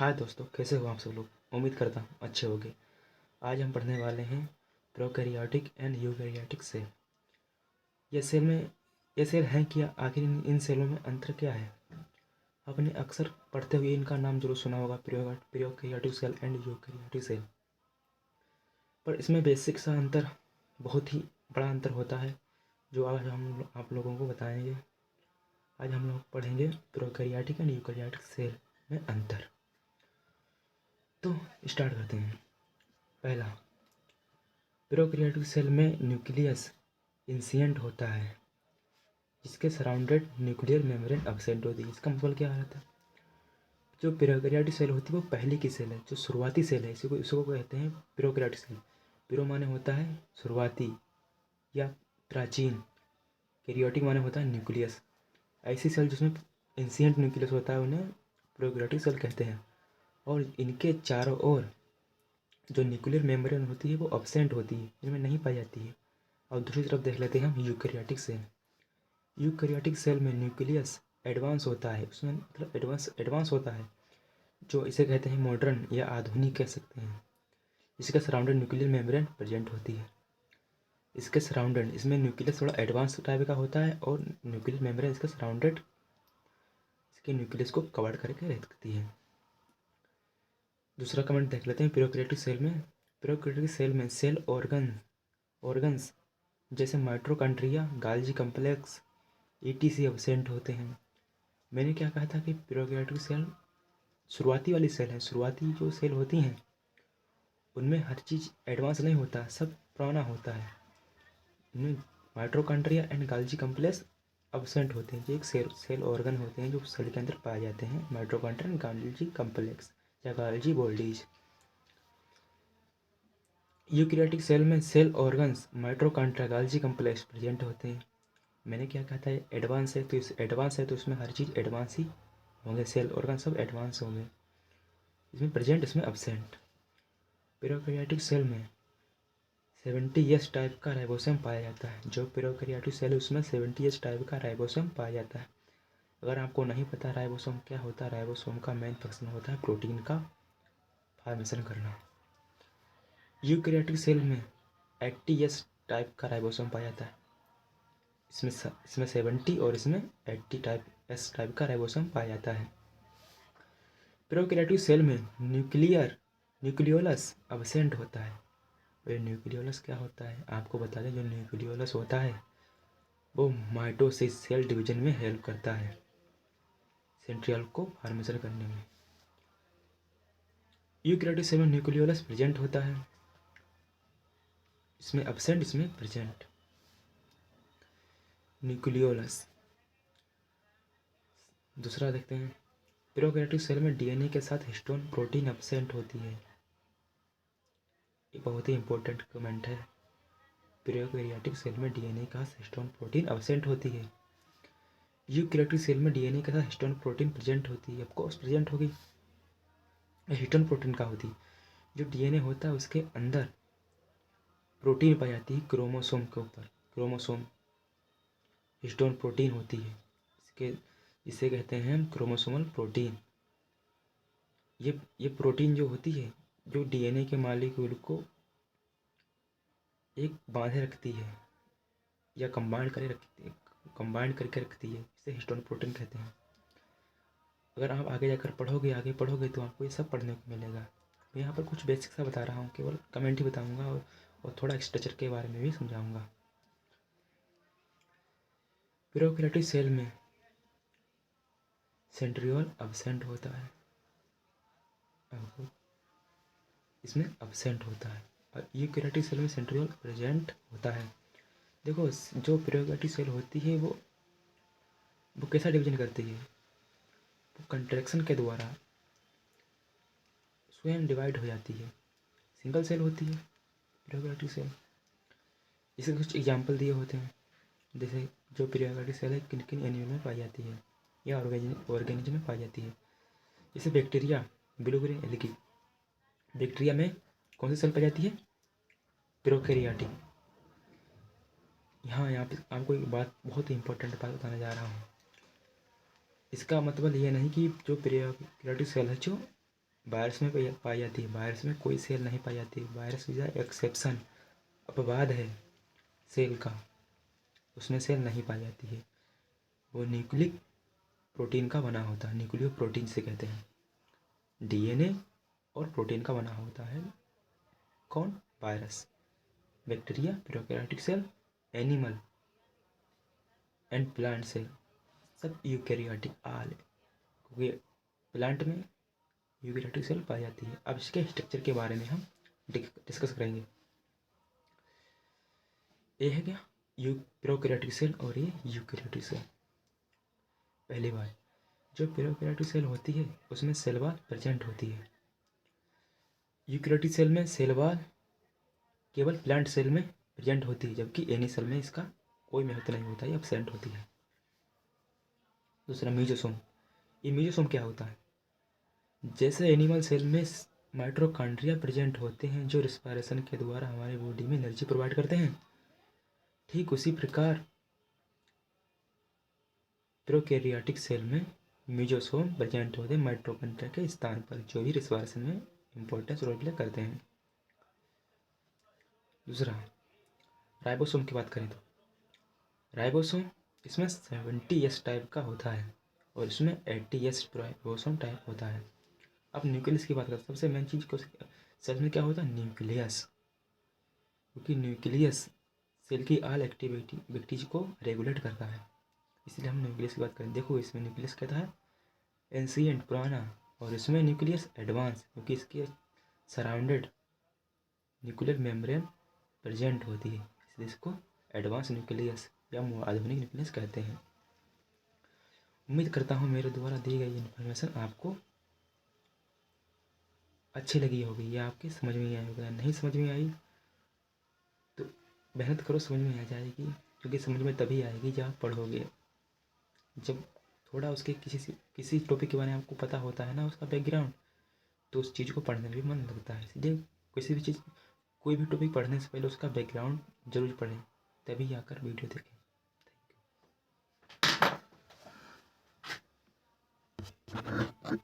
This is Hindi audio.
हाय दोस्तों, कैसे हो आप सब लोग। उम्मीद करता हूँ अच्छे होंगे। आज हम पढ़ने वाले हैं प्रोकैरियोटिक एंड यूकैरियोटिक सेल। ये सेल में ये सेल हैं क्या, आखिर इन सेलों में अंतर क्या है। आपने अक्सर पढ़ते हुए इनका नाम जरूर सुना होगा, prokaryotic cell and eukaryotic cell. पर इसमें बेसिक सा अंतर, बहुत ही बड़ा अंतर होता है, जो आज हम आप लोगों को बताएंगे। आज हम लोग पढ़ेंगे प्रोकैरियोटिक एंड यूकैरियोटिक सेल में अंतर। तो स्टार्ट करते हैं। पहला, प्रोकैरियोटिक सेल में न्यूक्लियस इंसिएंट होता है, जिसके सराउंडेड न्यूक्लियर मेम्ब्रेन एब्सेंट होती है। इसका मतलब क्या रहता है, जो प्रोकैरियोटिक सेल होती है वो पहले की सेल है, जो शुरुआती सेल है, इसको कहते हैं प्रोकैरियोटिक सेल। प्रो माने होता है शुरुआती या प्राचीन, कैरियोटिक माने होता है न्यूक्लियस। ऐसी सेल जिसमें इंसिएंट न्यूक्लियस होता है उन्हें प्रोकैरियोटिक सेल कहते हैं। और इनके चारों ओर जो न्यूक्लियर मेम्ब्रेन होती है वो एब्सेंट होती है, इनमें नहीं पाई जाती है। और दूसरी तरफ देख लेते हैं हम यूकैरियोटिक सेल। यूकैरियोटिक सेल में न्यूक्लियस एडवांस होता है, उसमें मतलब एडवांस होता है, जो इसे कहते हैं मॉडर्न या आधुनिक कह सकते हैं। इसके सराउंडेड न्यूक्लियर मेम्ब्रेन प्रेजेंट होती है। इसके सराउंडेड, इसमें न्यूक्लियस थोड़ा एडवांस टाइप का होता है और न्यूक्लियर मेम्ब्रेन इसके सराउंडेड इसके न्यूक्लियस को कवर करके रखती है। दूसरा कमेंट देख लेते हैं प्रोकैरियोटिक सेल में। प्रोकैरियोटिक सेल में सेल ऑर्गन्स जैसे mitochondria, golgi complex, etc absent होते हैं। मैंने क्या कहा था कि प्रोकैरियोटिक सेल शुरुआती वाली सेल है। शुरुआती जो सेल होती हैं उनमें हर चीज़ एडवांस नहीं होता, सब पुराना होता है। इनमें mitochondria and golgi complex absent होते हैं। ये एक सेल ऑर्गन होते हैं जो सेल के अंदर पाए जाते हैं, माइटोकॉन्ड्रिया एंड गाल्जी कम्प्लेक्स या गाल्जी बॉडीज। यूकैरियोटिक सेल में cell organs mitochondria golgi complex present होते हैं। मैंने क्या कहा था, एडवांस है, तो इसमें हर चीज़ एडवांस ही होंगे, सेल ऑर्गन सब एडवांस होंगे। इसमें प्रेजेंट, इसमें एब्सेंट। प्रोकैरियोटिक सेल में 70S टाइप का राइबोसोम पाया जाता है। जो प्रोकैरियोटिक सेल है उसमें 70S टाइप का राइबोसोम पाया जाता है। अगर आपको नहीं पता राइबोसोम क्या होता है, राइबोसोम का मेन फंक्शन होता है प्रोटीन का फॉर्मेशन करना। यूकैरियोटिक सेल में 80S टाइप का राइबोसोम पाया जाता है। इसमें 70 और इसमें 80 टाइप का राइबोसोम पाया जाता है। प्रोकैरियोटिक सेल में न्यूक्लियोलस एब्सेंट होता है। और न्यूक्लियोलस क्या होता है आपको बता दें, जो न्यूक्लियोलस होता है वो माइटोसिस सेल डिवीजन में हेल्प करता है, सेंट्रियल को फॉर्मेशन करने में। यूकैरियोटिक सेल में न्यूक्लियोलस प्रेजेंट होता है, इसमें एब्सेंट, इसमें प्रेजेंट। न्यूक्लियोलस। दूसरा देखते हैं, प्रोकैरियोटिक सेल में डीएनए के साथ हिस्टोन प्रोटीन एब्सेंट होती है। ये बहुत ही इंपॉर्टेंट कमेंट है। प्रोकैरियोटिक सेल में डीएनए का हिस्टोन प्रोटीन एब्सेंट होती है। यूकैरियोटिक सेल में डीएनए के साथ हिस्टोन प्रोटीन प्रेजेंट होती है। ऑफकोर्स प्रेजेंट होगी। हिस्टोन प्रोटीन का होती है, जो डीएनए होता है उसके अंदर प्रोटीन पाई जाती है क्रोमोसोम के ऊपर। क्रोमोसोम हिस्टोन प्रोटीन होती है, इसे कहते हैं हम क्रोमोसोमल प्रोटीन। ये प्रोटीन जो होती है, जो डीएनए के मॉलिक्यूल को एक बांधे रखती है या कंबाइंड करके रखती है, इसे हिस्टोन प्रोटीन कहते हैं। अगर आप आगे पढ़ोगे तो आपको ये सब पढ़ने को मिलेगा। मैं यहाँ पर कुछ बेसिक सा बता रहा हूँ, केवल कमेंट ही बताऊँगा और थोड़ा स्ट्रक्चर के बारे में भी समझाऊँगा। प्रोकैरियोटिक सेल में सेंट्रियोल एब्सेंट होता है, इसमें एब्सेंट होता है। और यूकैरियोटिक सेल में सेंट्रियोल प्रेजेंट होता है। देखो, जो प्रोकैरियोटिक सेल होती है वो कैसा डिवीजन करती है, वो कंट्रैक्शन के द्वारा स्वयं डिवाइड हो जाती है। सिंगल सेल होती है प्रोकैरियोटिक सेल। इसके कुछ एग्जाम्पल दिए होते हैं, जैसे जो प्रोकैरियोटिक सेल है किन किन एनिमल में पाई जाती है या ऑर्गेनिज्म में पाई जाती है। जैसे bacteria, blue green algae. Bacteria में कौन सी सेल पाई जाती है, प्रोकैरियोटिक। यहाँ पे आपको एक बात, बहुत ही इंपॉर्टेंट बात बताने जा रहा हूँ। इसका मतलब ये नहीं कि जो प्रोकैरियोटिक सेल है जो वायरस में पाई जाती है, वायरस में कोई सेल नहीं पाई जाती। वायरस इज एक्सेप्शन, अपवाद है सेल का, उसमें सेल नहीं पाई जाती है। वो न्यूक्लिक प्रोटीन का बना होता है, न्यूक्लियो प्रोटीन से कहते हैं। डीएनए और प्रोटीन का बना होता है कौन? Virus. Bacteria, prokaryotic cell, animal and plant cell सब यूकैरियोटिक आल, क्योंकि प्लांट में यूकैरियोटिक सेल पाई जाती है। अब इसके स्ट्रक्चर के बारे में हम डिस्कस करेंगे। ये है क्या? प्रोकैरियोटिक सेल और ये यूकैरियोटिक सेल। पहली बात, जो प्रोकैरियोटिक सेल होती है उसमें सेल वॉल प्रेजेंट होती है। यूकैरियोटिक सेल में सेल वॉल केवल प्लांट सेल में प्रेजेंट होती है, जबकि एनी सेल में इसका कोई महत्व नहीं होता है, एब्सेंट होती है। दूसरा, मीजोसोम। ये मीजोसोम क्या होता है? जैसे एनिमल सेल में माइटोकॉन्ड्रिया प्रेजेंट होते हैं जो रिस्पायरेशन के द्वारा हमारे बॉडी में एनर्जी प्रोवाइड करते हैं, ठीक उसी प्रकार प्रोकैरियोटिक सेल में मीजोसोम प्रेजेंट होते हैं माइटोकॉन्ड्रिया के स्थान पर, जो भी रिस्पायरेशन में इंपॉर्टेंस रोल प्ले करते हैं। दूसरा, राइबोसोम की बात करें तो राइबोसोम इसमें 70S टाइप का होता है और इसमें 80S राइबोसोम टाइप होता है। अब न्यूक्लियस की बात करें, सबसे मेन चीज़ को सेल में क्या होता है? न्यूक्लियस, क्योंकि न्यूक्लियस सेल की ऑल एक्टिविटीज को रेगुलेट करता है, इसलिए हम न्यूक्लियस की बात करें। देखो इसमें न्यूक्लियस कहता है एंशिएंट पुराना, और इसमें न्यूक्लियस एडवांस, क्योंकि इसके सराउंडेड न्यूक्लियर मेम्ब्रेन प्रेजेंट होती है, इसलिए इसको एडवांस न्यूक्लियस या आधुनिक न्यूक्लियस कहते हैं। उम्मीद करता हूँ मेरे द्वारा दी गई इन्फॉर्मेशन आपको अच्छी लगी होगी या आपके समझ में आई होगी। नहीं समझ में आई तो मेहनत करो, समझ में आ जाएगी, क्योंकि समझ में तभी आएगी जब आप पढ़ोगे। जब थोड़ा उसके किसी टॉपिक के बारे में आपको पता होता है ना, उसका बैकग्राउंड, तो उस चीज़ को पढ़ने में भी मन लगता है। इसलिए किसी भी चीज़, कोई भी टॉपिक पढ़ने से पहले उसका बैकग्राउंड जरूर पढ़ें, तभी आकर वीडियो देखें। Thank you.